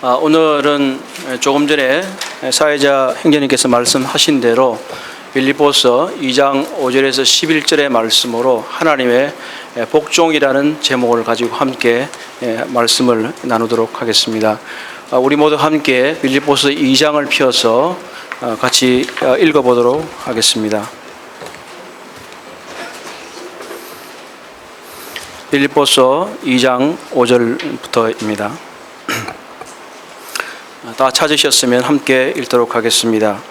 오늘은 조금 전에 사회자 행정님께서 말씀하신 대로 빌립보서 2장 5절에서 11절의 말씀으로 하나님의 복종이라는 제목을 가지고 함께 말씀을 나누도록 하겠습니다. 우리 모두 함께 빌립보서 2장을 펴서 같이 읽어보도록 하겠습니다. 빌립보서 2장 5절부터입니다. 다 찾으셨으면 함께 읽도록 하겠습니다.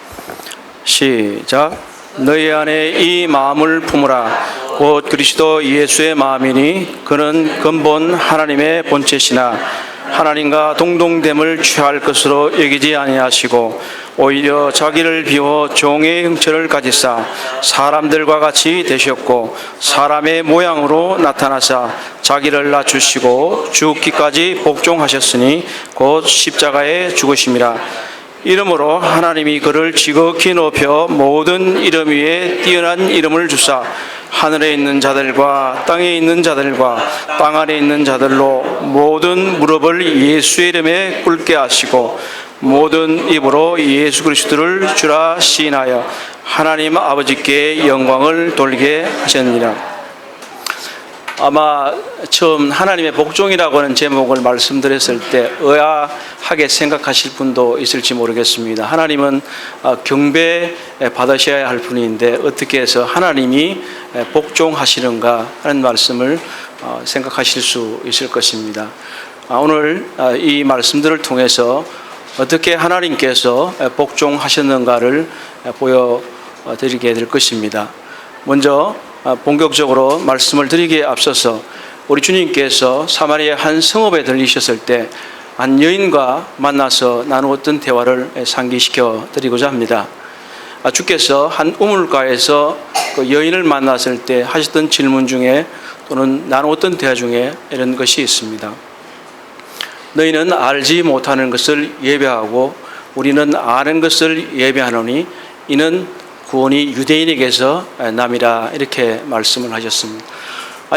시작. 너희 안에 이 마음을 품으라. 곧 그리스도 예수의 마음이니 그는 근본 하나님의 본체시나 하나님과 동등됨을 취할 것으로 여기지 아니하시고 오히려 자기를 비워 종의 형체를 가지사 사람들과 같이 되셨고 사람의 모양으로 나타나사 자기를 낮추시고 죽기까지 복종하셨으니 곧 십자가에 죽으심이라. 이러므로 하나님이 그를 지극히 높여 모든 이름 위에 뛰어난 이름을 주사 하늘에 있는 자들과 땅에 있는 자들과 땅 아래 있는 자들로 모든 무릎을 예수의 이름에 꿇게 하시고 모든 입으로 예수 그리스도를 주라 시인하여 하나님 아버지께 영광을 돌리게 하셨느니라. 아마 처음 하나님의 복종이라고 하는 제목을 말씀드렸을 때 의아하게 생각하실 분도 있을지 모르겠습니다. 하나님은 경배 받으셔야 할 분인데 어떻게 해서 하나님이 복종하시는가 하는 말씀을 생각하실 수 있을 것입니다. 오늘 이 말씀들을 통해서 어떻게 하나님께서 복종하셨는가를 보여드리게 될 것입니다. 먼저 본격적으로 말씀을 드리기에 앞서서 우리 주님께서 사마리아 한 성읍에 들리셨을 때 한 여인과 만나서 나누었던 대화를 상기시켜 드리고자 합니다. 주께서 한 우물가에서 그 여인을 만났을 때 하셨던 질문 중에 또는 나누었던 대화 중에 이런 것이 있습니다. 너희는 알지 못하는 것을 예배하고 우리는 아는 것을 예배하노니 이는 구원이 유대인에게서 남이라. 이렇게 말씀을 하셨습니다.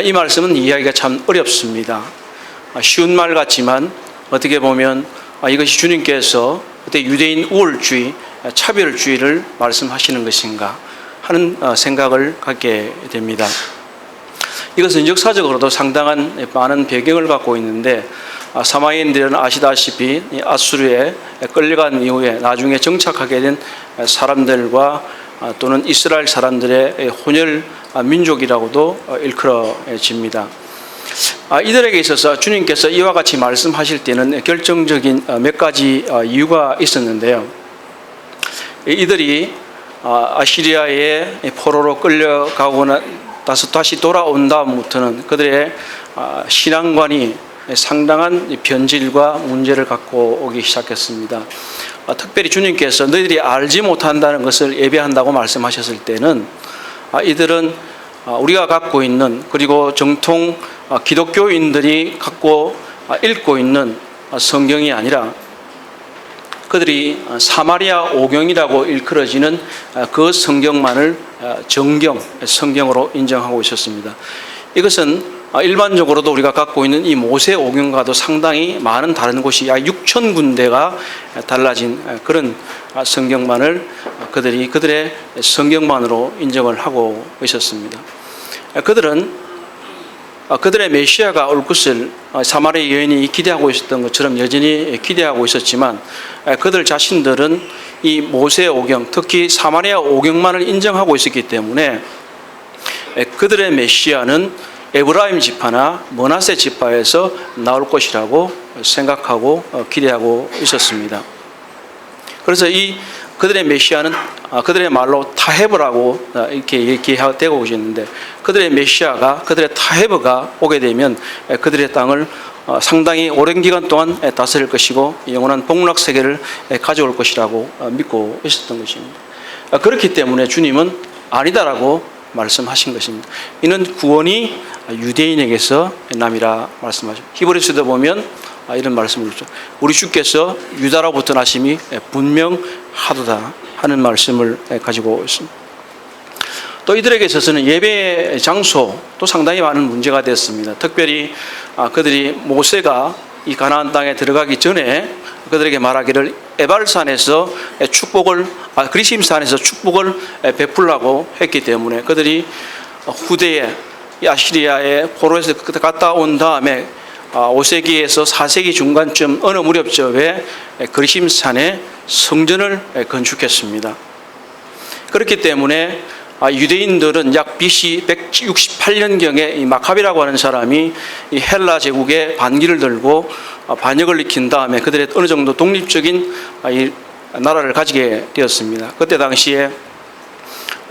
이 말씀은 이해하기가 참 어렵습니다. 쉬운 말 같지만 어떻게 보면 이것이 주님께서 그때 유대인 우월주의, 차별주의를 말씀하시는 것인가 하는 생각을 갖게 됩니다. 이것은 역사적으로도 상당한 많은 배경을 갖고 있는데 사마리아인들은 아시다시피 아수르에 끌려간 이후에 나중에 정착하게 된 사람들과 또는 이스라엘 사람들의 혼혈 민족이라고도 일컬어집니다. 이들에게 있어서 주님께서 이와 같이 말씀하실 때는 결정적인 몇 가지 이유가 있었는데요. 이들이 아시리아의 포로로 끌려가고 나서 다시 돌아온 다음부터는 그들의 신앙관이 상당한 변질과 문제를 갖고 오기 시작했습니다. 특별히 주님께서 너희들이 알지 못한다는 것을 예배한다고 말씀하셨을 때는 이들은 우리가 갖고 있는 그리고 정통 기독교인들이 갖고 읽고 있는 성경이 아니라 그들이 사마리아 오경이라고 일컬어지는 그 성경만을 성경으로 인정하고 있었습니다. 이것은 일반적으로도 우리가 갖고 있는 이 모세 오경과도 상당히 많은 다른 곳이 약 6천 군데가 달라진 그런 성경만을 그들이 그들의 성경만으로 인정을 하고 있었습니다. 그들의 메시아가 올 것을 사마리아 여인이 기대하고 있었던 것처럼 여전히 기대하고 있었지만 그들 자신들은 이 모세 오경, 특히 사마리아 오경만을 인정하고 있었기 때문에 그들의 메시아는 에브라임 지파나 므낫세 지파에서 나올 것이라고 생각하고 기대하고 있었습니다. 그래서 그들의 메시아는 그들의 말로 타헤브라고 이렇게 얘기되고 있는데 그들의 메시아가 그들의 타헤브가 오게 되면 그들의 땅을 상당히 오랜 기간 동안 다스릴 것이고 영원한 복락 세계를 가져올 것이라고 믿고 있었던 것입니다. 그렇기 때문에 주님은 아니다라고 말씀하신 것입니다. 이는 구원이 유대인에게서 남이라 말씀하십니다. 히브리서도 보면 이런 말씀을 주죠. 우리 주께서 유다로부터 나심이 분명하도다 하는 말씀을 가지고 있습니다. 또 이들에게 있어서는 예배 장소도 상당히 많은 문제가 됐습니다. 특별히 그들이 모세가 이 가나안 땅에 들어가기 전에 그들에게 말하기를 에발산에서 그리심산에서 축복을 베풀라고 했기 때문에 그들이 후대에 아시리아의 포로에서 갔다 온 다음에 5세기에서 4세기 중간쯤 어느 무렵쯤에 그리심산에 성전을 건축했습니다. 그렇기 때문에 유대인들은 약 BC 168년경에 이 마카비라고 하는 사람이 이 헬라 제국의 반기를 들고 반역을 일으킨 다음에 그들의 어느 정도 독립적인 이 나라를 가지게 되었습니다. 그때 당시에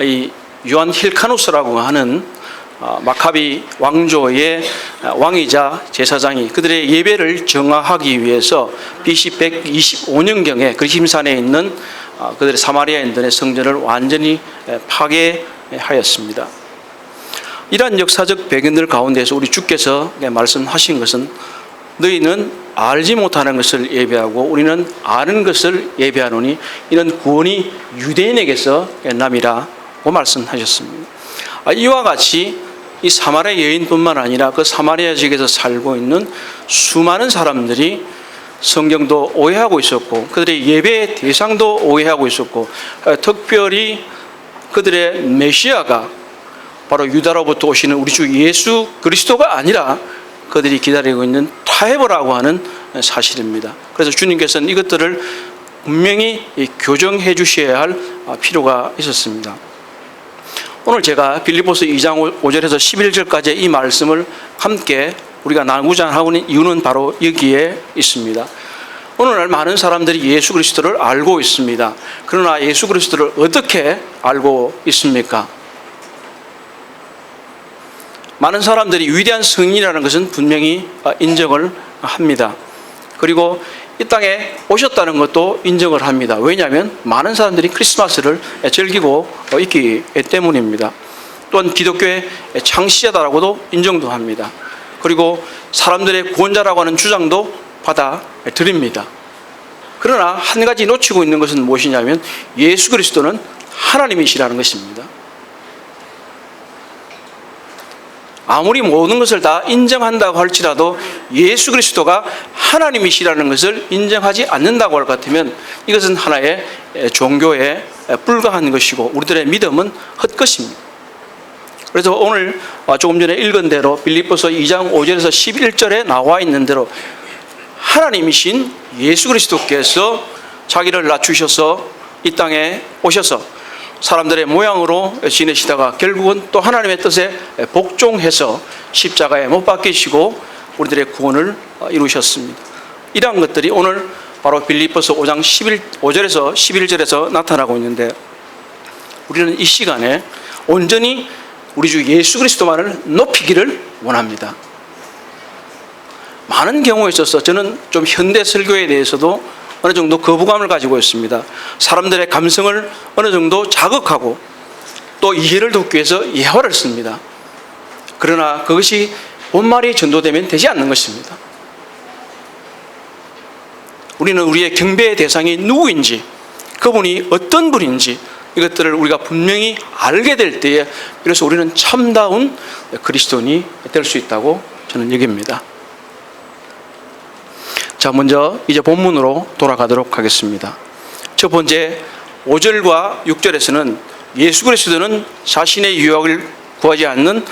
이 요한 힐카누스라고 하는 마카비 왕조의 왕이자 제사장이 그들의 예배를 정화하기 위해서 BC 125년경에 그리심산에 있는 그들의 사마리아인들의 성전을 완전히 파괴하였습니다. 이러한 역사적 배경들 가운데서 우리 주께서 말씀하신 것은 너희는 알지 못하는 것을 예배하고 우리는 아는 것을 예배하노니 이는 구원이 유대인에게서 남이라고 말씀하셨습니다. 이와 같이 이 사마리아 여인뿐만 아니라 그 사마리아 지역에서 살고 있는 수많은 사람들이 성경도 오해하고 있었고 그들의 예배의 대상도 오해하고 있었고 특별히 그들의 메시아가 바로 유다로부터 오시는 우리 주 예수 그리스도가 아니라 그들이 기다리고 있는 타협이라고 하는 사실입니다. 그래서 주님께서는 이것들을 분명히 교정해 주셔야 할 필요가 있었습니다. 오늘 제가 빌립보서 2장 5절에서 11절까지 이 말씀을 함께 우리가 나누고자 하는 이유는 바로 여기에 있습니다. 오늘날 많은 사람들이 예수 그리스도를 알고 있습니다. 그러나 예수 그리스도를 어떻게 알고 있습니까? 많은 사람들이 위대한 성인이라는 것은 분명히 인정을 합니다. 그리고 이 땅에 오셨다는 것도 인정을 합니다. 왜냐하면 많은 사람들이 크리스마스를 즐기고 있기 때문입니다. 또한 기독교의 창시자다라고도 인정도 합니다. 그리고 사람들의 구원자라고 하는 주장도 받아들입니다. 그러나 한 가지 놓치고 있는 것은 무엇이냐면 예수 그리스도는 하나님이시라는 것입니다. 아무리 모든 것을 다 인정한다고 할지라도 예수 그리스도가 하나님이시라는 것을 인정하지 않는다고 할 것 같으면 이것은 하나의 종교에 불과한 것이고 우리들의 믿음은 헛것입니다. 그래서 오늘 조금 전에 읽은 대로 빌립보서 2장 5절에서 11절에 나와 있는 대로 하나님이신 예수 그리스도께서 자기를 낮추셔서 이 땅에 오셔서 사람들의 모양으로 지내시다가 결국은 또 하나님의 뜻에 복종해서 십자가에 못 박히시고 우리들의 구원을 이루셨습니다. 이러한 것들이 오늘 바로 빌립보서 5장 5절에서 11절에서 나타나고 있는데 우리는 이 시간에 온전히 우리 주 예수 그리스도만을 높이기를 원합니다. 많은 경우에 있어서 저는 좀 현대 설교에 대해서도 어느 정도 거부감을 가지고 있습니다. 사람들의 감성을 어느 정도 자극하고 또 이해를 돕기 위해서 예화를 씁니다. 그러나 그것이 본말이 전도되면 되지 않는 것입니다. 우리는 우리의 경배의 대상이 누구인지, 그분이 어떤 분인지 이것들을 우리가 분명히 알게 될 때에 그래서 우리는 참다운 그리스도인이 될 수 있다고 저는 여깁니다. 자, 먼저 이제 본문으로 돌아가도록 하겠습니다. 첫 번째 5절과 6절에서는 예수 그리스도는 자신의 유혹을 구하지 않는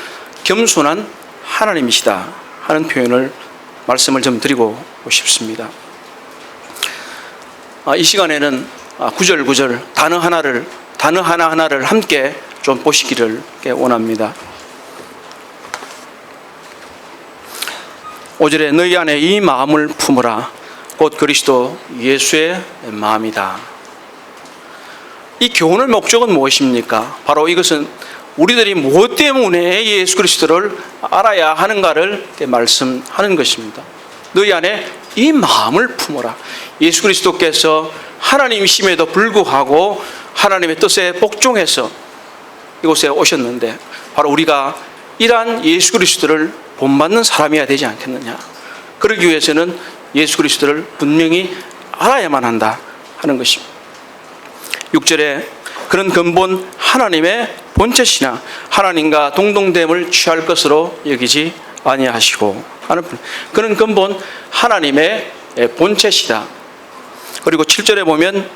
겸손한 하나님이시다 하는 표현을 말씀을 좀 드리고 싶습니다. 이 시간에는 9절 9절 단어 하나하나를 함께 좀 보시기를 원합니다. 5절에 너희 안에 이 마음을 품으라 곧 그리스도 예수의 마음이다. 이 교훈의 목적은 무엇입니까? 바로 이것은 우리들이 무엇 때문에 예수 그리스도를 알아야 하는가를 말씀하는 것입니다. 너희 안에 이 마음을 품어라. 예수 그리스도께서 하나님이심에도 불구하고 하나님의 뜻에 복종해서 이곳에 오셨는데 바로 우리가 이러한 예수 그리스도를 본받는 사람이어야 되지 않겠느냐. 그러기 위해서는 예수 그리스도를 분명히 알아야만 한다 하는 것입니다. 6절에 그런 근본 하나님의 본체시나 하나님과 동등됨을 취할 것으로 여기지 아니하시고 하는 그는 근본 하나님의 본체시다. 그리고 7절에 보면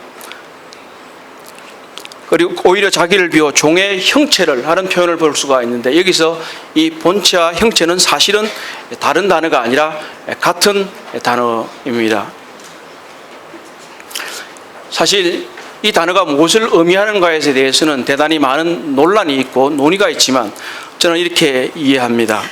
그리고 오히려 자기를 비워 종의 형체를 하는 표현을 볼 수가 있는데, 여기서 이 본체와 형체는 사실은 다른 단어가 아니라 같은 단어입니다. 사실 이 단어가 무엇을 의미하는가에 대해서는 대단히 많은 논란이 있고 논의가 있지만 저는 이렇게 이해합니다.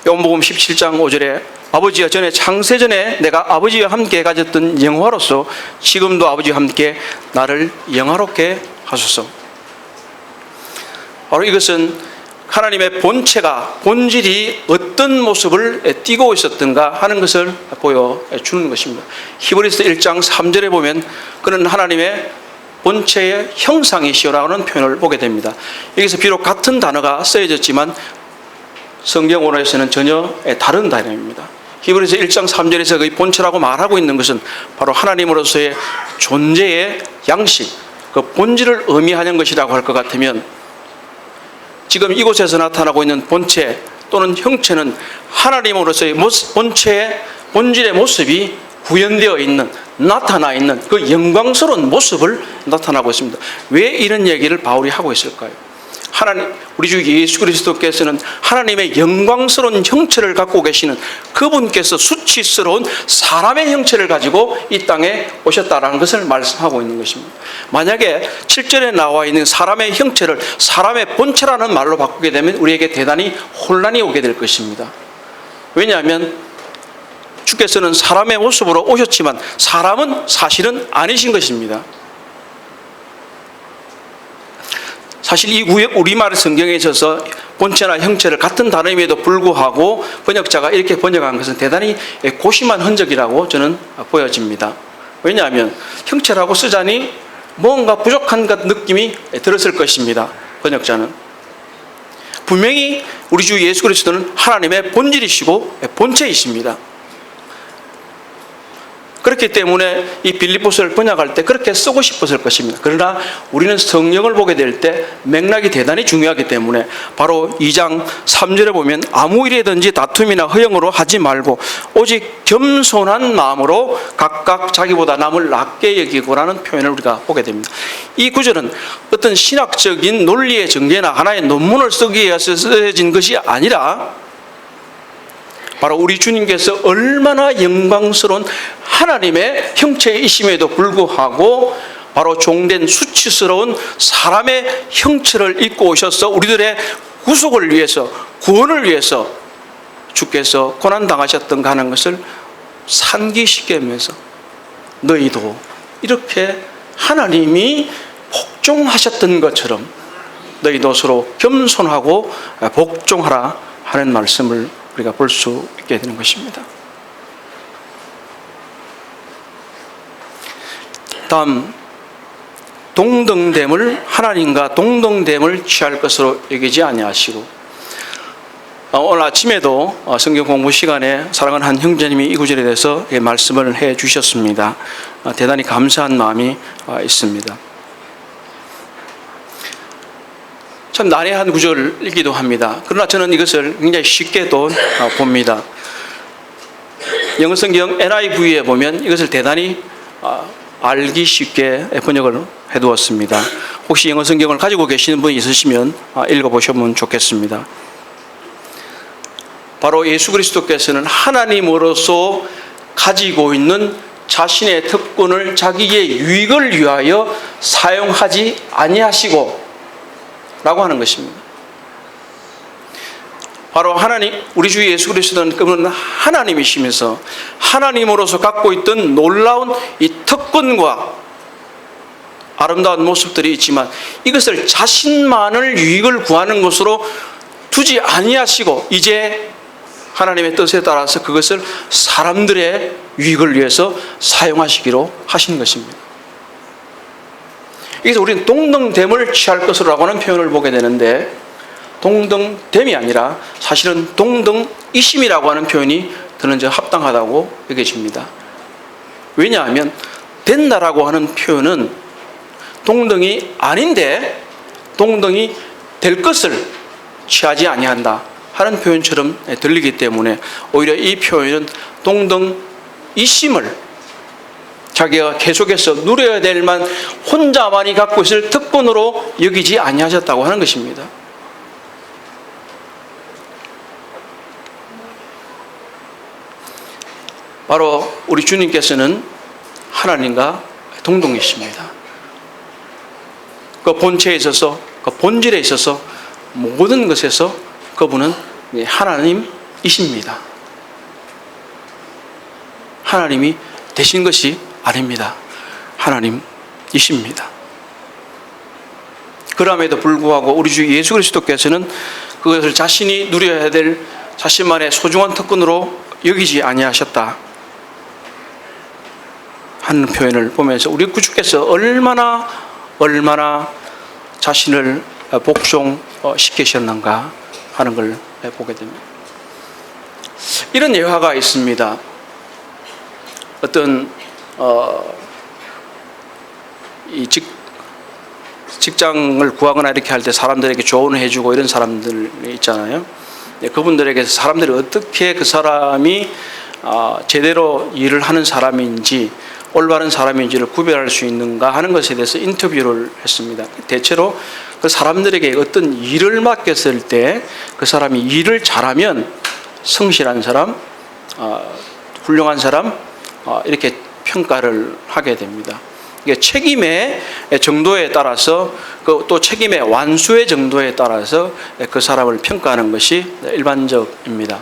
요한복음 17장 5절에 아버지와 전에 창세전에 내가 아버지와 함께 가졌던 영화로서 지금도 아버지와 함께 나를 영화롭게 하소서. 바로 이것은 하나님의 본체가, 본질이 어떤 모습을 띠고 있었던가 하는 것을 보여주는 것입니다. 히브리서 1장 3절에 보면 그는 하나님의 본체의 형상이시오라는 표현을 보게 됩니다. 여기서 비록 같은 단어가 쓰여졌지만 성경 원어에서는 전혀 다른 단어입니다. 히브리서 1장 3절에서 그 본체라고 말하고 있는 것은 바로 하나님으로서의 존재의 양식, 그 본질을 의미하는 것이라고 할 것 같으면, 지금 이곳에서 나타나고 있는 본체 또는 형체는 하나님으로서의 본체의 본질의 모습이 구현되어 있는, 나타나 있는 그 영광스러운 모습을 나타나고 있습니다. 왜 이런 얘기를 바울이 하고 있을까요? 하나님, 우리 주 예수 그리스도께서는 하나님의 영광스러운 형체를 갖고 계시는 그분께서 수치스러운 사람의 형체를 가지고 이 땅에 오셨다라는 것을 말씀하고 있는 것입니다. 만약에 7절에 나와 있는 사람의 형체를 사람의 본체라는 말로 바꾸게 되면 우리에게 대단히 혼란이 오게 될 것입니다. 왜냐하면 주께서는 사람의 모습으로 오셨지만 사람은 사실은 아니신 것입니다. 사실 이 우리말 성경에 있어서 본체나 형체를 같은 단어임에도 불구하고 번역자가 이렇게 번역한 것은 대단히 고심한 흔적이라고 저는 보여집니다. 왜냐하면 형체라고 쓰자니 뭔가 부족한 것 느낌이 들었을 것입니다. 번역자는. 분명히 우리 주 예수 그리스도는 하나님의 본질이시고 본체이십니다. 그렇기 때문에 이 빌립보서를 번역할 때 그렇게 쓰고 싶었을 것입니다. 그러나 우리는 성경을 보게 될 때 맥락이 대단히 중요하기 때문에 바로 2장 3절에 보면 아무 일이든지 다툼이나 허영으로 하지 말고 오직 겸손한 마음으로 각각 자기보다 남을 낮게 여기고라는 표현을 우리가 보게 됩니다. 이 구절은 어떤 신학적인 논리의 전개나 하나의 논문을 쓰기 위해서 쓰여진 것이 아니라 바로 우리 주님께서 얼마나 영광스러운 하나님의 형체이심에도 불구하고 바로 종된 수치스러운 사람의 형체를 입고 오셔서 우리들의 구속을 위해서, 구원을 위해서 주께서 고난당하셨던가 하는 것을 상기시키게 하면서 너희도 이렇게 하나님이 복종하셨던 것처럼 너희도 서로 겸손하고 복종하라 하는 말씀을 우리가 볼 수 있게 되는 것입니다. 다음, 동등됨을, 하나님과 동등됨을 취할 것으로 여기지 아니하시고, 오늘 아침에도 성경 공부 시간에 사랑하는 한 형제님이 이 구절에 대해서 말씀을 해 주셨습니다. 대단히 감사한 마음이 있습니다. 참 난해한 구절이기도 합니다. 그러나 저는 이것을 굉장히 쉽게도 봅니다. 영어 성경 NIV에 보면 이것을 대단히 알기 쉽게 번역을 해두었습니다. 혹시 영어 성경을 가지고 계시는 분이 있으시면 읽어보시면 좋겠습니다. 바로 예수 그리스도께서는 하나님으로서 가지고 있는 자신의 특권을 자기의 유익을 위하여 사용하지 아니하시고 라고 하는 것입니다. 바로 하나님, 우리 주 예수 그리스도는 그분은 하나님이시면서 하나님으로서 갖고 있던 놀라운 이 특권과 아름다운 모습들이 있지만 이것을 자신만을 유익을 구하는 것으로 두지 아니하시고 이제 하나님의 뜻에 따라서 그것을 사람들의 유익을 위해서 사용하시기로 하신 것입니다. 여기서 우리는 동등됨을 취할 것으로 하는 표현을 보게 되는데 동등됨이 아니라 사실은 동등이심이라고 하는 표현이 저는 합당하다고 여겨집니다. 왜냐하면 된다라고 하는 표현은 동등이 아닌데 동등이 될 것을 취하지 아니한다 하는 표현처럼 들리기 때문에 오히려 이 표현은 동등이심을 자기가 계속해서 누려야 될 만 혼자만이 갖고 있을 특권으로 여기지 아니하셨다고 하는 것입니다. 바로 우리 주님께서는 하나님과 동등이십니다. 그 본체에 있어서, 그 본질에 있어서 모든 것에서 그분은 하나님이십니다. 하나님이 되신 것이 아닙니다. 하나님이십니다. 그럼에도 불구하고 우리 주 예수 그리스도께서는 그것을 자신이 누려야 될 자신만의 소중한 특권으로 여기지 아니하셨다 하는 표현을 보면서 우리 구주께서 얼마나 자신을 복종시키셨는가 하는 걸 보게 됩니다. 이런 예화가 있습니다. 어떤 이 직장을 구하거나 이렇게 할 때 사람들에게 조언을 해주고 이런 사람들 있잖아요. 그분들에게 사람들이 어떻게 그 사람이 제대로 일을 하는 사람인지 올바른 사람인지를 구별할 수 있는가 하는 것에 대해서 인터뷰를 했습니다. 대체로 그 사람들에게 어떤 일을 맡겼을 때 그 사람이 일을 잘하면 성실한 사람, 훌륭한 사람 이렇게 평가를 하게 됩니다. 이게 책임의 정도에 따라서 또 책임의 완수의 정도에 따라서 그 사람을 평가하는 것이 일반적입니다.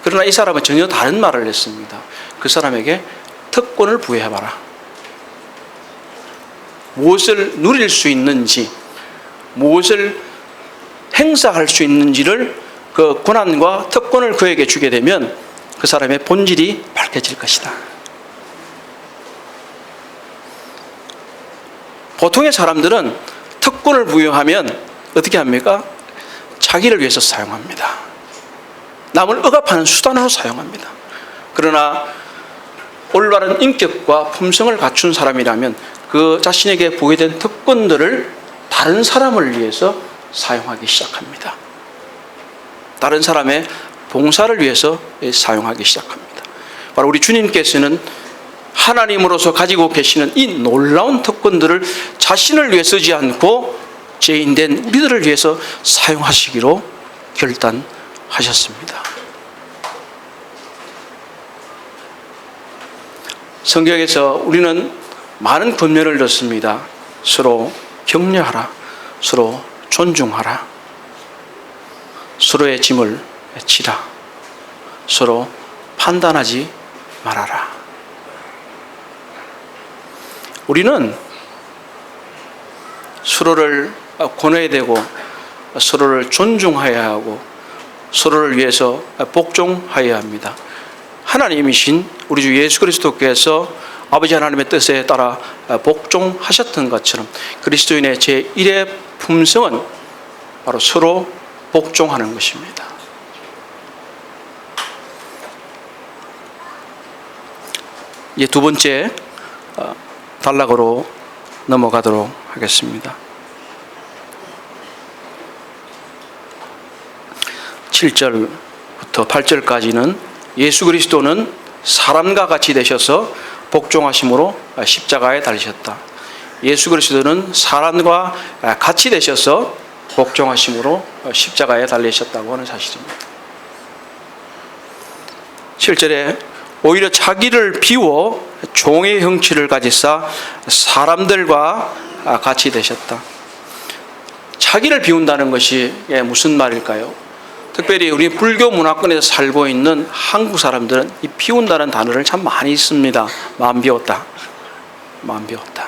그러나 이 사람은 전혀 다른 말을 했습니다. 그 사람에게 특권을 부여해봐라. 무엇을 누릴 수 있는지, 무엇을 행사할 수 있는지를 그 권한과 특권을 그에게 주게 되면 그 사람의 본질이 밝혀질 것이다. 보통의 사람들은 특권을 부여하면 어떻게 합니까? 자기를 위해서 사용합니다. 남을 억압하는 수단으로 사용합니다. 그러나 올바른 인격과 품성을 갖춘 사람이라면 그 자신에게 부여된 특권들을 다른 사람을 위해서 사용하기 시작합니다. 다른 사람의 봉사를 위해서 사용하기 시작합니다. 바로 우리 주님께서는 하나님으로서 가지고 계시는 이 놀라운 특권들을 자신을 위해 쓰지 않고 죄인된 우리들을 위해서 사용하시기로 결단하셨습니다. 성경에서 우리는 많은 권면을 듣습니다. 서로 격려하라, 서로 존중하라, 서로의 짐을 지라, 서로 판단하지 말아라. 우리는 서로를 권해야 되고 서로를 존중해야 하고 서로를 위해서 복종해야 합니다. 하나님이신 우리 주 예수 그리스도께서 아버지 하나님의 뜻에 따라 복종하셨던 것처럼 그리스도인의 제1의 품성은 바로 서로 복종하는 것입니다. 이제 두 번째 단락으로 넘어가도록 하겠습니다. 7절부터 8절까지는 예수 그리스도는 사람과 같이 되셔서 복종하심으로 십자가에 달리셨다. 예수 그리스도는 사람과 같이 되셔서 복종하심으로 십자가에 달리셨다고 하는 사실입니다. 7절에 오히려 자기를 비워 종의 형체를 가지사 사람들과 같이 되셨다. 자기를 비운다는 것이 무슨 말일까요? 특별히 우리 불교 문화권에서 살고 있는 한국 사람들은 이 비운다는 단어를 참 많이 씁니다. 마음 비웠다. 마음 비웠다.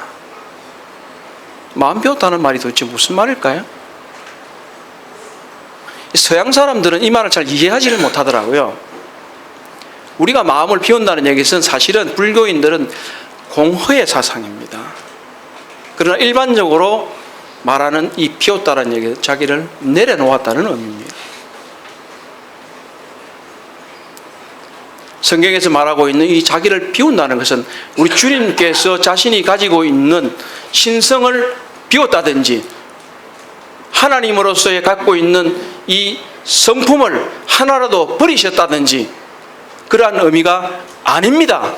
마음 비웠다는 말이 도대체 무슨 말일까요? 서양 사람들은 이 말을 잘 이해하지를 못하더라고요. 우리가 마음을 비운다는 얘기는 사실은 불교인들은 공허의 사상입니다. 그러나 일반적으로 말하는 이 비웠다는 얘기는 자기를 내려놓았다는 의미입니다. 성경에서 말하고 있는 이 자기를 비운다는 것은 우리 주님께서 자신이 가지고 있는 신성을 비웠다든지 하나님으로서의 갖고 있는 이 성품을 하나라도 버리셨다든지 그러한 의미가 아닙니다.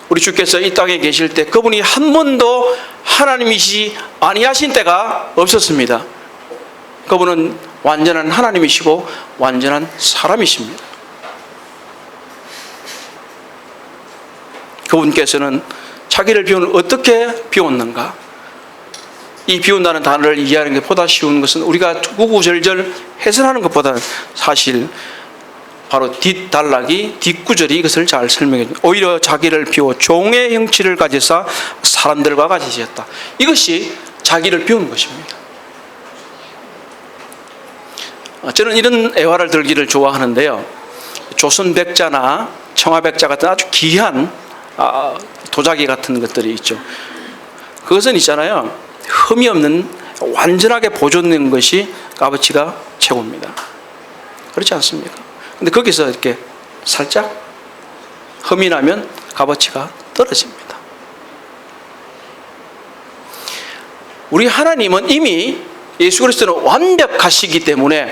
우리 주께서 이 땅에 계실 때 그분이 한 번도 하나님이시 아니하신 때가 없었습니다. 그분은 완전한 하나님이시고 완전한 사람이십니다. 그분께서는 자기를 비우는 어떻게 비웠는가? 이 비운다는 단어를 이해하는 게 보다 쉬운 것은 우리가 구구절절 해설하는 것보다는 사실 바로 뒷단락이 뒷구절이 이것을 잘 설명해 줍니다. 오히려 자기를 비워 종의 형체를 가지사 사람들과 같이 지었다. 이것이 자기를 비우는 것입니다. 저는 이런 애화를 들기를 좋아하는데요. 조선백자나 청아백자 같은 아주 귀한 도자기 같은 것들이 있죠. 그것은 있잖아요. 흠이 없는 완전하게 보존된 것이 값어치가 최고입니다. 그렇지 않습니까? 근데 거기서 이렇게 살짝 흠이 나면 값어치가 떨어집니다. 우리 하나님은 이미 예수 그리스도는 완벽하시기 때문에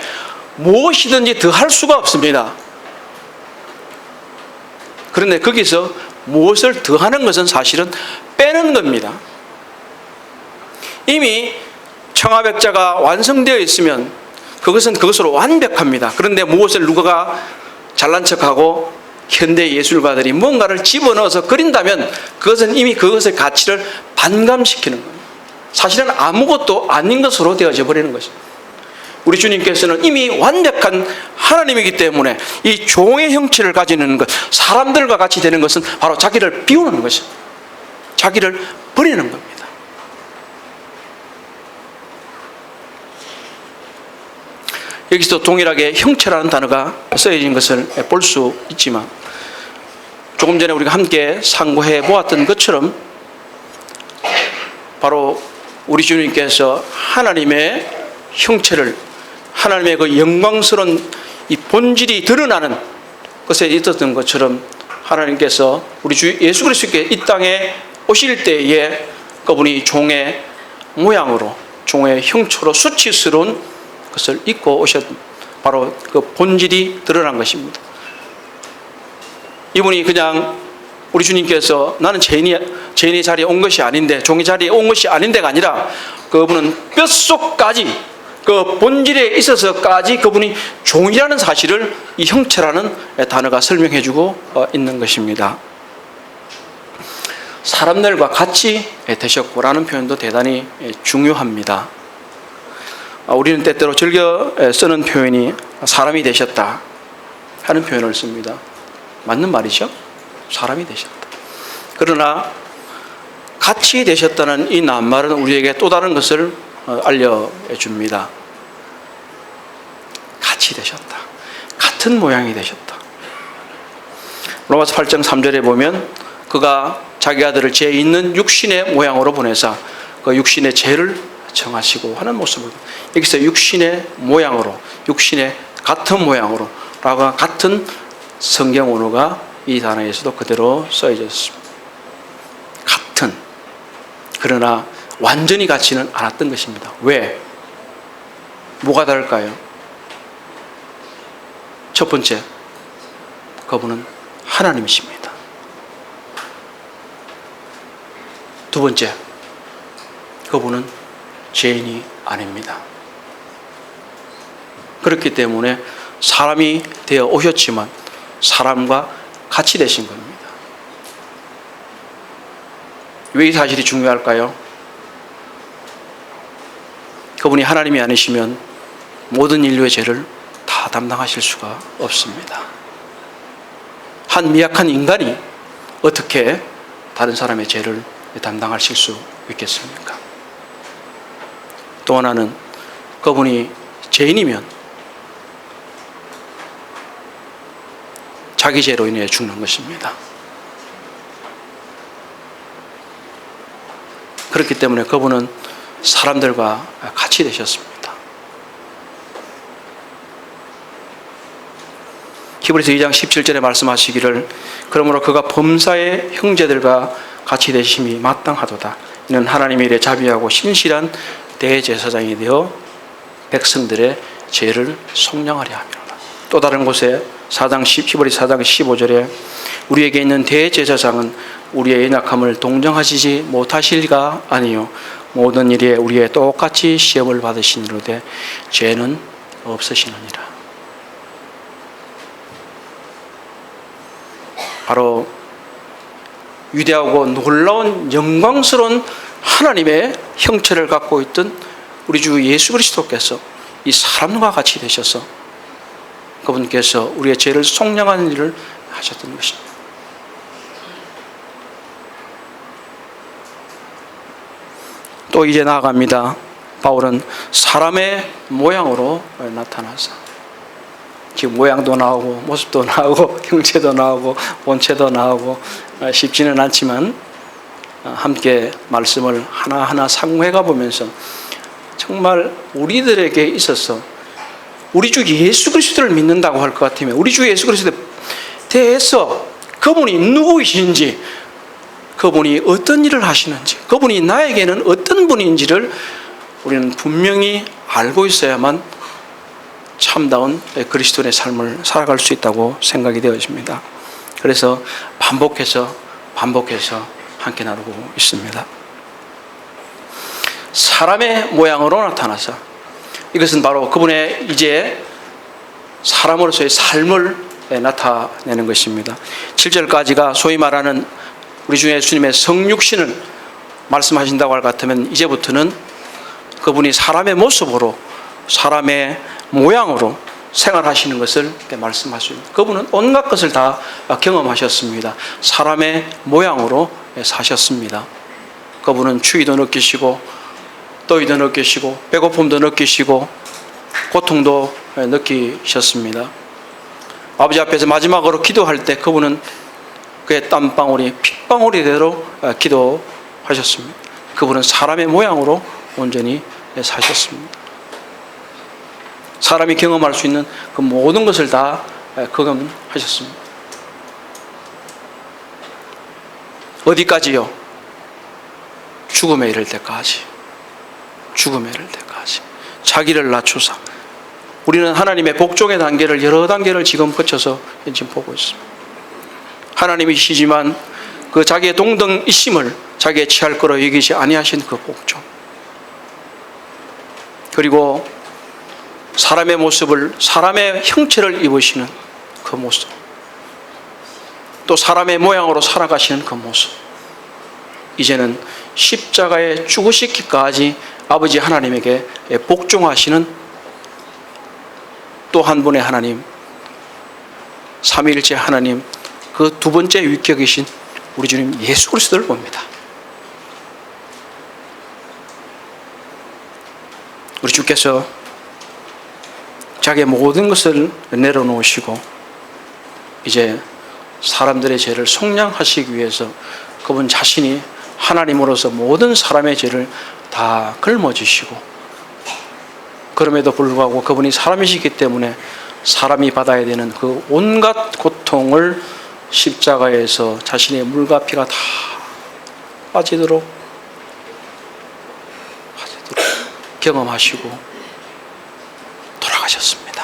무엇이든지 더 할 수가 없습니다. 그런데 거기서 무엇을 더 하는 것은 사실은 빼는 겁니다. 이미 청아백자가 완성되어 있으면 그것은 그것으로 완벽합니다. 그런데 무엇을 누가 잘난 척하고 현대 예술가들이 뭔가를 집어넣어서 그린다면 그것은 이미 그것의 가치를 반감시키는 겁니다. 사실은 아무것도 아닌 것으로 되어져 버리는 것입니다. 우리 주님께서는 이미 완벽한 하나님이기 때문에 이 종의 형체를 가지는 것, 사람들과 같이 되는 것은 바로 자기를 비우는 것입니다. 자기를 버리는 겁니다. 여기서 동일하게 형체라는 단어가 쓰여진 것을 볼 수 있지만 조금 전에 우리가 함께 상고해 보았던 것처럼 바로 우리 주님께서 하나님의 형체를, 하나님의 그 영광스러운 이 본질이 드러나는 것에 있었던 것처럼 하나님께서 우리 주 예수 그리스도께 이 땅에 오실 때에 그분이 종의 모양으로, 종의 형체로 수치스러운 것을 입고 오셨, 바로 그 본질이 드러난 것입니다. 이분이 그냥 우리 주님께서 나는 죄인의 자리에 온 것이 아닌데, 종의 자리에 온 것이 아닌데가 아니라 그분은 뼛속까지 그 본질에 있어서까지 그분이 종이라는 사실을 이 형체라는 단어가 설명해 주고 있는 것입니다. 사람들과 같이 되셨고라는 표현도 대단히 중요합니다. 우리는 때때로 즐겨 쓰는 표현이 사람이 되셨다 하는 표현을 씁니다. 맞는 말이죠. 사람이 되셨다. 그러나 같이 되셨다는 이 낱말은 우리에게 또 다른 것을 알려줍니다. 같이 되셨다. 같은 모양이 되셨다. 로마서 8장 3절에 보면 그가 자기 아들을 죄 있는 육신의 모양으로 보내사 그 육신의 죄를 정하시고 하는 모습을, 여기서 육신의 모양으로, 육신의 같은 모양으로 라고 같은 성경 언어가 이 단어에서도 그대로 써져 있습니다. 같은, 그러나 완전히 같지는 않았던 것입니다. 왜? 뭐가 다를까요? 첫 번째, 그분은 하나님이십니다. 두 번째, 그분은 죄인이 아닙니다. 그렇기 때문에 사람이 되어 오셨지만 사람과 같이 되신 겁니다. 왜 이 사실이 중요할까요? 그분이 하나님이 아니시면 모든 인류의 죄를 다 담당하실 수가 없습니다. 한 미약한 인간이 어떻게 다른 사람의 죄를 담당하실 수 있겠습니까? 또 하나는 그분이 죄인이면 자기 죄로 인해 죽는 것입니다. 그렇기 때문에 그분은 사람들과 같이 되셨습니다. 히브리서 2장 17절에 말씀하시기를 그러므로 그가 범사의 형제들과 같이 되심이 마땅하도다. 이는 하나님의 일에 자비하고 신실한 대제사장이 되어 백성들의 죄를 속량하려 함이로라. 또 다른 곳에 히브리 4장 15절에 우리에게 있는 대제사장은 우리의 연약함을 동정하시지 못하실가 아니요 모든 일에 우리의 똑같이 시험을 받으시니로되 죄는 없으시느니라. 바로 위대하고 놀라운 영광스러운 하나님의 형체를 갖고 있던 우리 주 예수 그리스도께서 이 사람과 같이 되셔서 그분께서 우리의 죄를 속량하는 일을 하셨던 것입니다. 또 이제 나아갑니다. 바울은 사람의 모양으로 나타나서 지금 모양도 나오고 모습도 나오고 형체도 나오고 본체도 나오고 쉽지는 않지만 함께 말씀을 하나하나 상고해 가보면서 정말 우리들에게 있어서 우리 주 예수 그리스도를 믿는다고 할 것 같으면 우리 주 예수 그리스도에 대해서 그분이 누구이신지, 그분이 어떤 일을 하시는지, 그분이 나에게는 어떤 분인지를 우리는 분명히 알고 있어야만 참다운 그리스도인의 삶을 살아갈 수 있다고 생각이 되어집니다. 그래서 반복해서 함께 나누고 있습니다. 사람의 모양으로 나타나서 이것은 바로 그분의 이제 사람으로서의 삶을 나타내는 것입니다. 7절까지가 소위 말하는 우리 주 예수님의 성육신을 말씀하신다고 할 것 같으면 이제부터는 그분이 사람의 모습으로 사람의 모양으로 생활하시는 것을 말씀하십니다. 그분은 온갖 것을 다 경험하셨습니다. 사람의 모양으로 사셨습니다. 그분은 추위도 느끼시고 더위도 느끼시고 배고픔도 느끼시고 고통도 느끼셨습니다. 아버지 앞에서 마지막으로 기도할 때 그분은 그의 땀방울이 핏방울이대로 기도하셨습니다. 그분은 사람의 모양으로 온전히 사셨습니다. 사람이 경험할 수 있는 그 모든 것을 다 경험하셨습니다. 어디까지요? 죽음에 이를 때까지. 죽음에 이를 때까지. 자기를 낮추사. 우리는 하나님의 복종의 단계를 여러 단계를 지금 거쳐서 지금 보고 있습니다. 하나님이시지만 그 자기의 동등이심을 자기의 취할 거로 여기지 아니하신 그 복종. 그리고 사람의 모습을, 사람의 형체를 입으시는 그 모습, 또 사람의 모양으로 살아가시는 그 모습, 이제는 십자가에 죽으시기까지 아버지 하나님에게 복종하시는 또 한 분의 하나님, 삼위일체 하나님, 그 두 번째 위격이신 우리 주님 예수 그리스도를 봅니다. 우리 주께서 자기의 모든 것을 내려놓으시고 이제 사람들의 죄를 속량하시기 위해서 그분 자신이 하나님으로서 모든 사람의 죄를 다 걸머지시고, 그럼에도 불구하고 그분이 사람이시기 때문에 사람이 받아야 되는 그 온갖 고통을 십자가에서 자신의 물과 피가 다 빠지도록 경험하시고 돌아가셨습니다.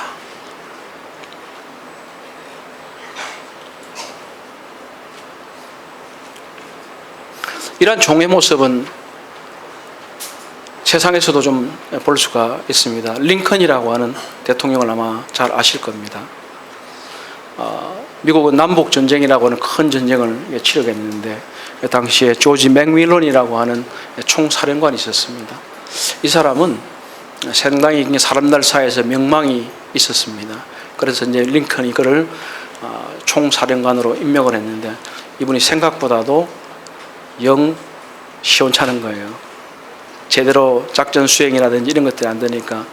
이러한 종의 모습은 세상에서도 좀 볼 수가 있습니다. 링컨이라고 하는 대통령을 아마 잘 아실 겁니다. 미국은 남북전쟁이라고 하는 큰 전쟁을 치르게 했는데 그 당시에 조지 맥밀런이라고 하는 총사령관이 있었습니다. 이 사람은 상당히 사람들 사이에서 명망이 있었습니다. 그래서 이제 링컨이 그를 총사령관으로 임명을 했는데 이분이 생각보다도 영 시원찮은 거예요. 제대로 작전 수행이라든지 이런 것들이 안 되니까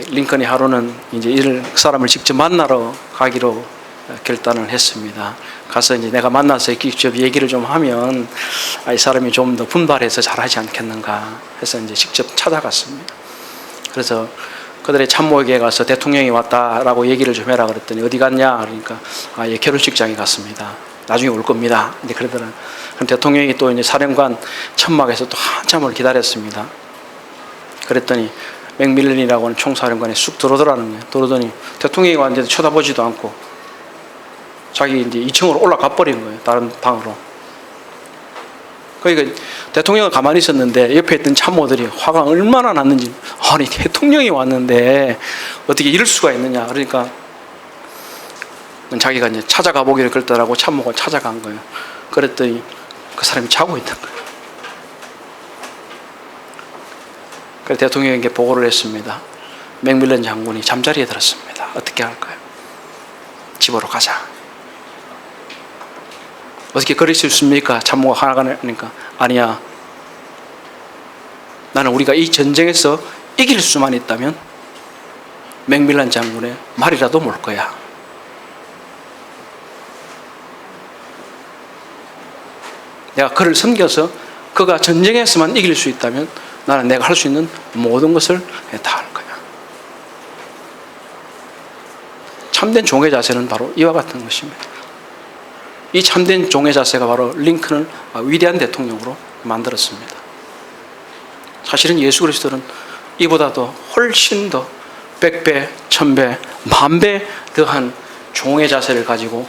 링컨이 하루는 이제 이 사람을 직접 만나러 가기로 결단을 했습니다. 가서 이제 내가 만나서 직접 얘기를 좀 하면 이 사람이 좀 더 분발해서 잘하지 않겠는가 해서 이제 직접 찾아갔습니다. 그래서 그들의 참모에게 가서 대통령이 왔다라고 얘기를 좀 해라 그랬더니 어디 갔냐 그러니까 예, 결혼식장에 갔습니다. 나중에 올 겁니다. 이제 그러더라. 그럼 대통령이 또 이제 사령관 천막에서 또 한참을 기다렸습니다. 그랬더니 맥밀런이라고 하는 총사령관이 쑥 들어오더라는 거예요. 들어오더니 대통령이 왔는데 쳐다보지도 않고 자기 이제 2층으로 올라가 버린 거예요. 다른 방으로. 그러니까 대통령은 가만히 있었는데 옆에 있던 참모들이 화가 얼마나 났는지, 아니 대통령이 왔는데 어떻게 이럴 수가 있느냐. 그러니까 자기가 이제 찾아가 보기를 그랬더라고. 참모가 찾아간 거예요. 그랬더니 그 사람이 자고 있는 거예요. 그래서 대통령에게 보고를 했습니다. 맥밀런 장군이 잠자리에 들었습니다. 어떻게 할까요? 집으로 가자. 어떻게 그럴 수 있습니까? 참모가 화가 나니까, 아니야, 나는 우리가 이 전쟁에서 이길 수만 있다면 맥밀런 장군의 말이라도 몰 거야. 내가 그를 섬겨서 그가 전쟁에서만 이길 수 있다면 나는 내가 할 수 있는 모든 것을 다 할 거야. 참된 종의 자세는 바로 이와 같은 것입니다. 이 참된 종의 자세가 바로 링컨을 위대한 대통령으로 만들었습니다. 사실은 예수 그리스도는 이보다도 훨씬 더 100배, 1000배, 10,000배 더한 종의 자세를 가지고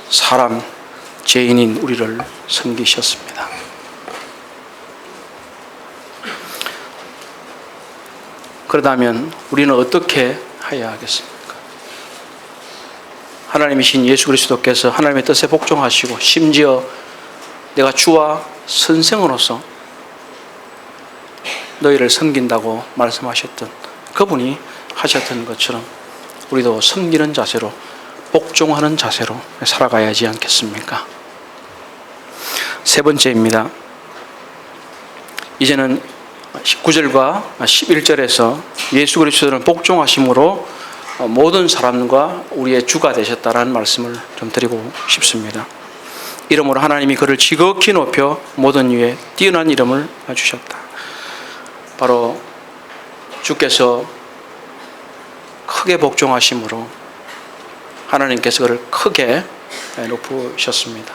사람, 죄인인 우리를 섬기셨습니다. 그렇다면 우리는 어떻게 해야 하겠습니까? 하나님이신 예수 그리스도께서 하나님의 뜻에 복종하시고 심지어 내가 주와 선생으로서 너희를 섬긴다고 말씀하셨던 그분이 하셨던 것처럼 우리도 섬기는 자세로, 복종하는 자세로 살아가야 하지 않겠습니까? 세 번째입니다. 이제는 19절과 11절에서 예수 그리스도는 복종하심으로 모든 사람과 우리의 주가 되셨다라는 말씀을 좀 드리고 싶습니다. 이름으로 하나님이 그를 지극히 높여 모든 위에 뛰어난 이름을 주셨다. 바로 주께서 크게 복종하심으로 하나님께서 그를 크게 높으셨습니다.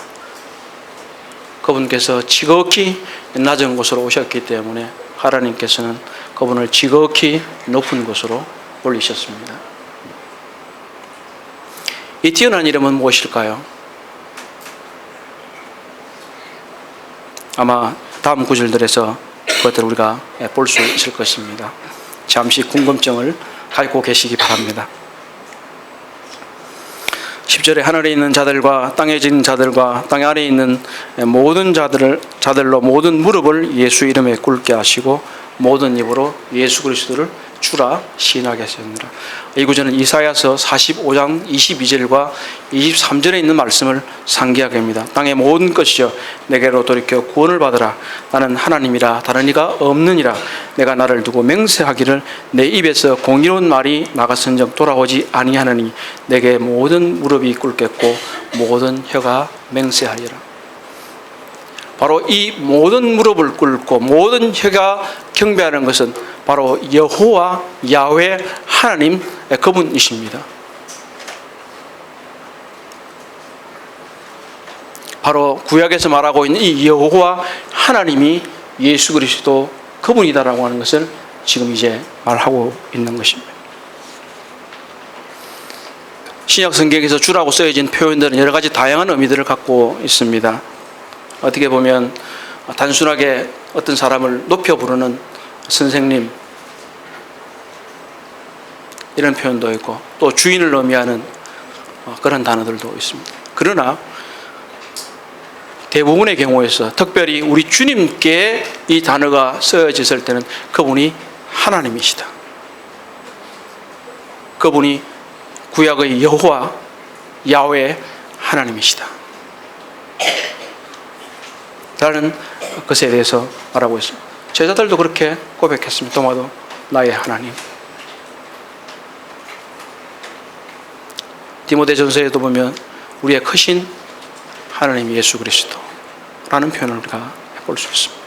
그분께서 지극히 낮은 곳으로 오셨기 때문에 하나님께서는 그분을 지극히 높은 곳으로 올리셨습니다. 이 뛰어난 이름은 무엇일까요? 아마 다음 구절들에서 그것들을 우리가 볼 수 있을 것입니다. 잠시 궁금증을 가지고 계시기 바랍니다. 10절에 하늘에 있는 자들과 땅에 있는 자들과 땅 아래에 있는 모든 자들로 모든 무릎을 예수 이름에 꿇게 하시고 모든 입으로 예수 그리스도를 주라 시인하게 하셨느니라. 이 구절은 이사야서 45장 22절과 23절에 있는 말씀을 상기하게 합니다. 땅의 모든 것이여 내게로 돌이켜 구원을 받으라. 나는 하나님이라 다른 이가 없느니라. 내가 나를 두고 맹세하기를 내 입에서 공의로운 말이 나갔은즉 돌아오지 아니하느니 내게 모든 무릎이 꿇겠고 모든 혀가 맹세하리라. 바로 이 모든 무릎을 꿇고 모든 혀가 경배하는 것은 바로 여호와 야훼 하나님 그분이십니다. 바로 구약에서 말하고 있는 이 여호와 하나님이 예수 그리스도 그분이다라고 하는 것을 지금 이제 말하고 있는 것입니다. 신약 성경에서 주라고 쓰여진 표현들은 여러 가지 다양한 의미들을 갖고 있습니다. 어떻게 보면 단순하게 어떤 사람을 높여 부르는 선생님 이런 표현도 있고 또 주인을 의미하는 그런 단어들도 있습니다. 그러나 대부분의 경우에서 특별히 우리 주님께 이 단어가 쓰여졌을 때는 그분이 하나님이시다. 그분이 구약의 여호와 야훼 하나님이시다 라는 것에 대해서 말하고 있습니다. 제자들도 그렇게 고백했습니다. 도마도 나의 하나님. 디모데전서에도 보면 우리의 크신 하나님 예수 그리스도라는 표현을 우리가 볼 수 있습니다.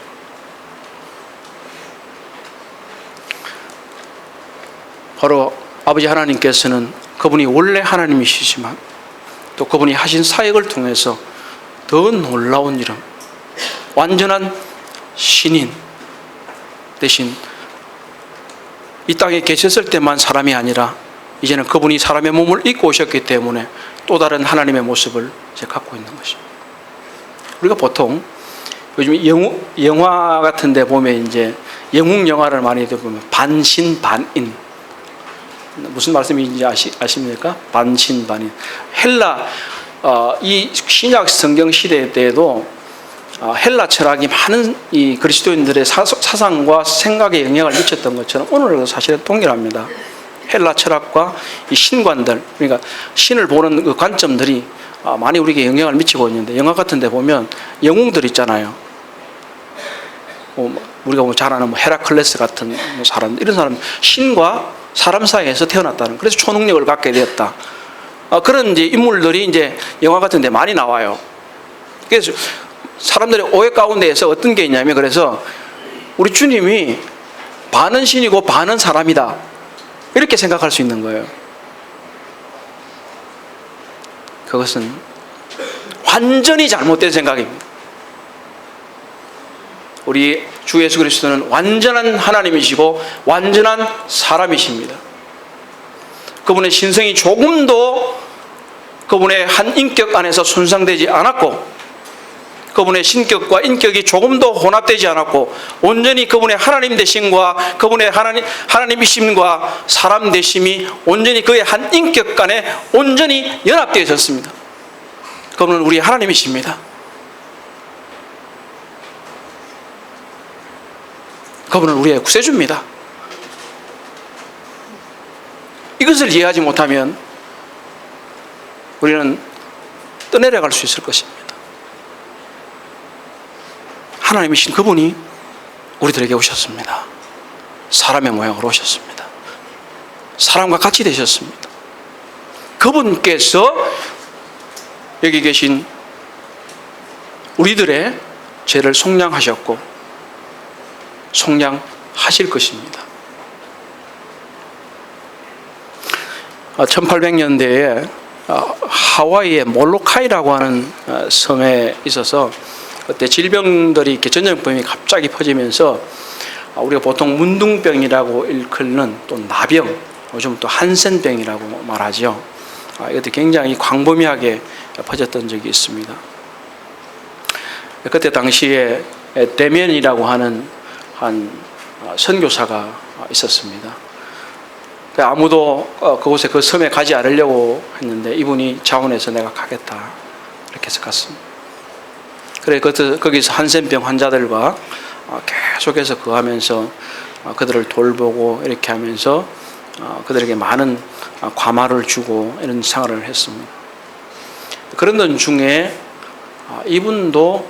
바로 아버지 하나님께서는 그분이 원래 하나님이시지만 또 그분이 하신 사역을 통해서 더 놀라운 이름, 완전한 신인 대신 이 땅에 계셨을 때만 사람이 아니라 이제는 그분이 사람의 몸을 입고 오셨기 때문에 또 다른 하나님의 모습을 이제 갖고 있는 것입니다. 우리가 보통 요즘 영화 같은 데 보면 이제 영웅 영화를 많이 보면 반신반인, 무슨 말씀인지 아십니까? 반신반인. 헬라 이 신약 성경 시대 때에도 헬라 철학이 많은 이 그리스도인들의 사상과 생각에 영향을 미쳤던 것처럼 오늘도 사실은 동일합니다. 헬라 철학과 이 신관들, 그러니까 신을 보는 그 관점들이 많이 우리에게 영향을 미치고 있는데, 영화 같은 데 보면 영웅들 있잖아요. 우리가 잘 아는 헤라클레스 같은 사람, 이런 사람, 신과 사람 사이에서 태어났다는, 그래서 초능력을 갖게 되었다. 그런 이제 인물들이 이제 영화 같은 데 많이 나와요. 그래서 사람들의 오해 가운데에서 어떤 게 있냐면, 그래서 우리 주님이 반은 신이고 반은 사람이다, 이렇게 생각할 수 있는 거예요. 그것은 완전히 잘못된 생각입니다. 우리 주 예수 그리스도는 완전한 하나님이시고 완전한 사람이십니다. 그분의 신성이 조금도 그분의 한 인격 안에서 손상되지 않았고, 그분의 신격과 인격이 조금도 혼합되지 않았고, 온전히 그분의 하나님 되심과 그분의 하나님이심과 사람 되심이 온전히 그의 한 인격 간에 온전히 연합되어 있었습니다. 그분은 우리 하나님이십니다. 그분은 우리의 구세주입니다. 이것을 이해하지 못하면 우리는 떠내려갈 수 있을 것입니다. 하나님이신 그분이 우리들에게 오셨습니다. 사람의 모양으로 오셨습니다. 사람과 같이 되셨습니다. 그분께서 여기 계신 우리들의 죄를 속량하셨고 속량하실 것입니다. 1800년대에 하와이의 몰로카이라고 하는 섬에 있어서 그때 질병들이 이렇게 전염병이 갑자기 퍼지면서 우리가 보통 문둥병이라고 일컫는 또 나병, 요즘 또 한센병이라고 말하죠. 이것도 굉장히 광범위하게 퍼졌던 적이 있습니다. 그때 당시에 데미안이라고 하는 한 선교사가 있었습니다. 아무도 그곳에 그 섬에 가지 않으려고 했는데 이분이 자원해서 내가 가겠다 이렇게 해서 갔습니다. 그래 거기서 한센병 환자들과 계속해서 거하면서 그들을 돌보고 이렇게 하면서 그들에게 많은 과마를 주고 이런 생활을 했습니다. 그런 중에 이분도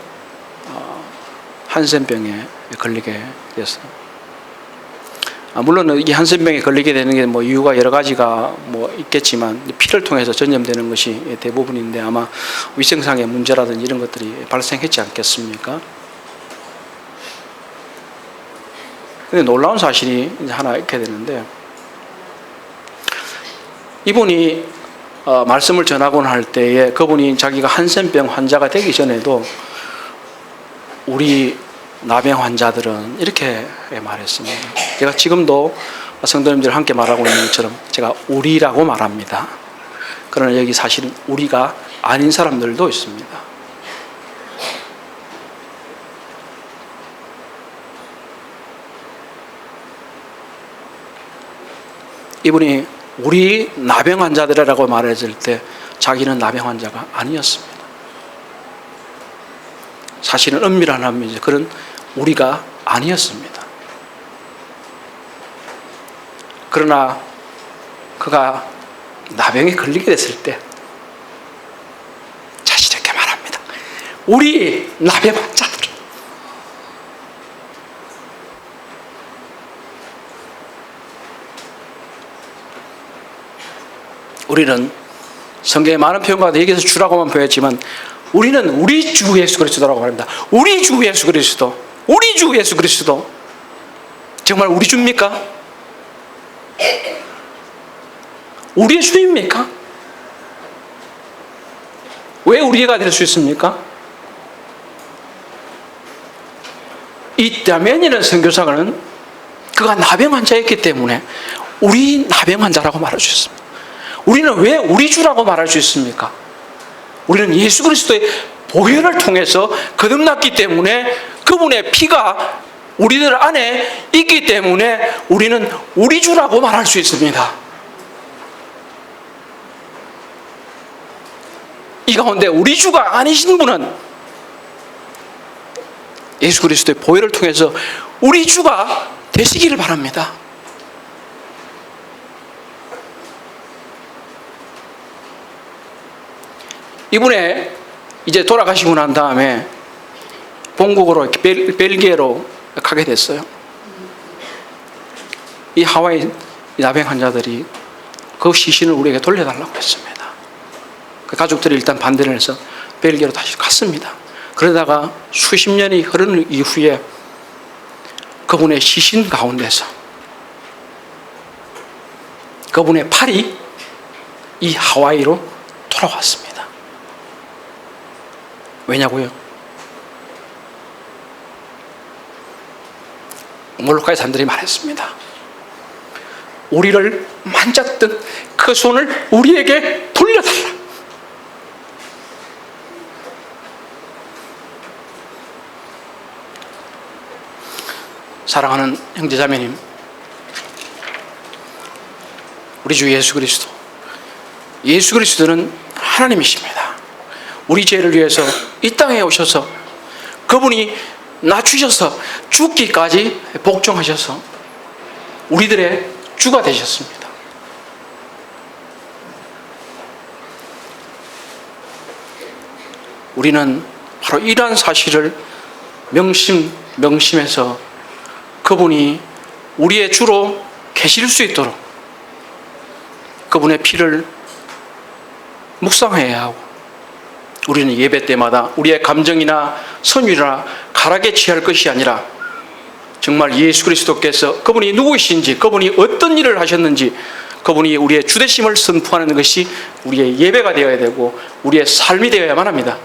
한센병에 걸리게 됐어요. 물론 이 한센병에 걸리게 되는 게 뭐 이유가 여러 가지가 뭐 있겠지만 피를 통해서 전염되는 것이 대부분인데 아마 위생상의 문제라든지 이런 것들이 발생했지 않겠습니까? 근데 놀라운 사실이 이제 하나 있게 되는데, 이분이 말씀을 전하곤 할 때에 그분이 자기가 한센병 환자가 되기 전에도 우리 나병 환자들은 이렇게 말했습니다. 제가 지금도 성도님들 함께 말하고 있는 것처럼 제가 우리라고 말합니다. 그러나 여기 사실은 우리가 아닌 사람들도 있습니다. 이분이 우리 나병 환자들이라고 말했을 때 자기는 나병 환자가 아니었습니다. 사실은 은밀한 한면이죠. 그런 우리가 아니었습니다. 그러나 그가 나병에 걸리게 됐을 때 자신있게 말합니다. 우리 나병 환자들, 우리는 성경에 많은 표현과 여기서 주라고만 표현했지만 우리는 우리 주 예수 그리스도라고 말합니다. 우리 주 예수 그리스도, 우리 주 예수 그리스도. 정말 우리 주입니까? 우리의 주입니까? 왜 우리가 될 수 있습니까? 이 데미안이라는 선교사는 그가 나병 환자였기 때문에 우리 나병 환자라고 말할 수 있습니다. 우리는 왜 우리 주라고 말할 수 있습니까? 우리는 예수 그리스도의 보혈을 통해서 거듭났기 때문에 그분의 피가 우리들 안에 있기 때문에 우리는 우리 주라고 말할 수 있습니다. 이 가운데 우리 주가 아니신 분은 예수 그리스도의 보혈을 통해서 우리 주가 되시기를 바랍니다. 이분의 이제 돌아가시고 난 다음에 본국으로 벨기에로 가게 됐어요. 이 하와이 나병 환자들이 그 시신을 우리에게 돌려달라고 했습니다. 그 가족들이 일단 반대를 해서 벨기에로 다시 갔습니다. 그러다가 수십 년이 흐른 이후에 그분의 시신 가운데서 그분의 팔이 이 하와이로 돌아왔습니다. 왜냐고요? 몰로카의 사람들이 말했습니다. 우리를 만졌던 그 손을 우리에게 돌려달라. 사랑하는 형제자매님, 우리 주 예수 그리스도는 하나님이십니다. 우리 죄를 위해서 이 땅에 오셔서 그분이 낮추셔서 죽기까지 복종하셔서 우리들의 주가 되셨습니다. 우리는 바로 이러한 사실을 명심해서 그분이 우리의 주로 계실 수 있도록 그분의 피를 묵상해야 하고, 우리는 예배 때마다 우리의 감정이나 선율이나 가락에 취할 것이 아니라 정말 예수 그리스도께서 그분이 누구이신지, 그분이 어떤 일을 하셨는지, 그분이 우리의 주되심을 선포하는 것이 우리의 예배가 되어야 되고 우리의 삶이 되어야만 합니다.